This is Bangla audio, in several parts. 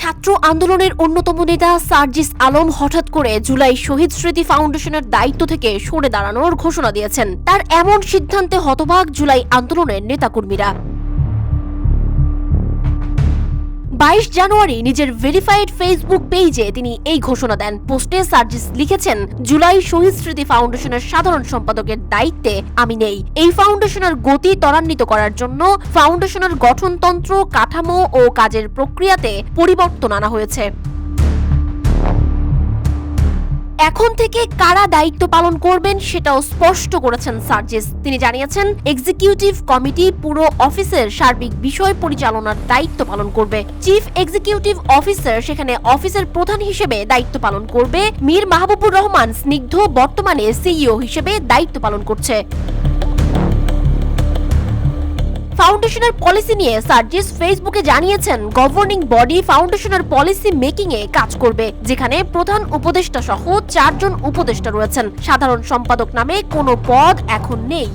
ছাত্র আন্দোলনের অন্যতম নেতা সার্জিস আলম হঠাৎ করে জুলাই শহীদ স্মৃতি ফাউন্ডেশনের দায়িত্ব থেকে সরে দাঁড়ানোর ঘোষণা দিয়েছেন। তার এমন সিদ্ধান্তে হতবাক জুলাই আন্দোলনের নেতাকর্মীরা। 22 জানুয়ারি নিজের ভেরিফাইড ফেসবুক পেজে তিনি এই ঘোষণা দেন। পোস্টে সার্জিস লিখেছেন, জুলাই শহীদ স্মৃতি ফাউন্ডেশনের সাধারণ সম্পাদকের দায়িত্বে আমি নেই। এই ফাউন্ডেশনের গতি ত্বরান্বিত করার জন্য ফাউন্ডেশনের গঠনতন্ত্র, কাঠামো ও কাজের প্রক্রিয়াতে পরিবর্তন আনা হয়েছে। এখন থেকে কারা দায়িত্ব পালন করবেন সেটাও স্পষ্ট করেছেন সার্জিস। তিনি জানিয়েছেন, এক্সিকিউটিভ কমিটি পুরো অফিসের সার্বিক বিষয় পরিচালনার দায়িত্ব পালন করবে। চিফ এক্সিকিউটিভ অফিসার সেখানে অফিসের প্রধান হিসেবে দায়িত্ব পালন করবে। মীর মাহবুবুর রহমান স্নিগ্ধ বর্তমানে সিইও হিসেবে দায়িত্ব পালন করছে। ফাউন্ডেশনের পলিসি নিয়ে সার্জিস ফেসবুকে জানিয়েছেন, গভর্নিং বডি ফাউন্ডেশনের পলিসি মেকিং এ কাজ করবে, যেখানে প্রধান উপদেষ্টা সহ 4 জন উপদেষ্টা রয়েছেন। সাধারণ সম্পাদক নামে কোনো পদ এখন নেই।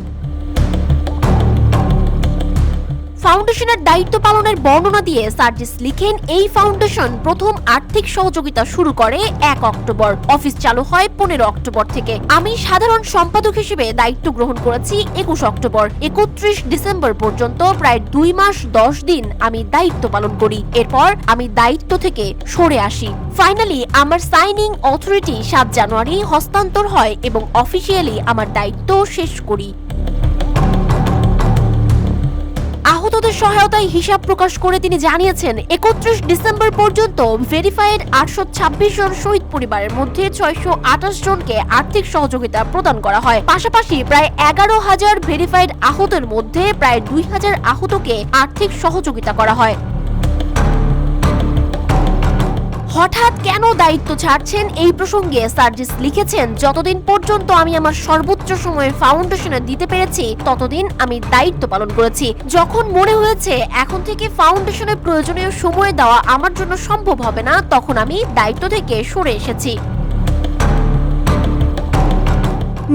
ফাউন্ডেশনের দায়িত্ব পালনের বর্ণনা দিয়ে সার্জিস লিখেন, এই ফাউন্ডেশন প্রথম আর্থিক সহযোগিতা শুরু করে 1 অক্টোবর। অফিস চালু হয় 15 অক্টোবর থেকে। আমি সাধারণ সম্পাদক হিসেবে দায়িত্ব গ্রহণ করেছি 21 অক্টোবর। 31 ডিসেম্বর পর্যন্ত প্রায় 2 মাস 10 দিন আমি দায়িত্ব পালন করি। এরপর আমি দায়িত্ব থেকে সরে আসি। ফাইনালি আমার সাইনিং অথরিটি 7 জানুয়ারি হস্তান্তর হয় এবং অফিসিয়ালি আমার দায়িত্ব শেষ করি। আহতদের সহায়তায় হিসাব প্রকাশ করে তিনি জানিয়েছেন, 31 ডিসেম্বর পর্যন্ত ভেরিফাইড 826 জন শহীদ পরিবারের মধ্যে 628 জনকে আর্থিক সহযোগিতা প্রদান করা হয়। পাশাপাশি প্রায় 11,000 ভেরিফাইড আহতের মধ্যে প্রায় 2,000 আহতকে আর্থিক সহযোগিতা করা হয়। হঠাৎ কেন দায়িত্ব ছাড়ছেন এই প্রসঙ্গে সার্জিস লিখেছেন, যতদিন পর্যন্ত আমি আমার সর্বোচ্চ সময় ফাউন্ডেশনে দিতে পেরেছি ততদিন আমি দায়িত্ব পালন করেছি। যখন মনে হয়েছে এখন থেকে ফাউন্ডেশনের প্রয়োজনীয় সময় দেওয়া আমার জন্য সম্ভব হবে না, তখন আমি দায়িত্ব থেকে সরে এসেছি।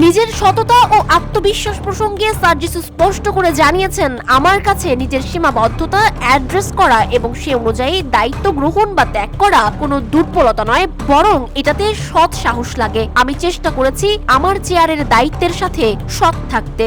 নিজের সততা ও আত্মবিশ্বাস প্রসঙ্গে সার্জিস স্পষ্ট করে জানিয়েছেন, আমার কাছে নিজের সীমাবদ্ধতা অ্যাড্রেস করা এবং সে অনুযায়ী দায়িত্ব গ্রহণ বা ত্যাগ করা কোনো দুর্বলতা নয়, বরং এটাতে সৎ সাহস লাগে। আমি চেষ্টা করেছি আমার চেয়ারের দায়িত্বের সাথে সৎ থাকতে।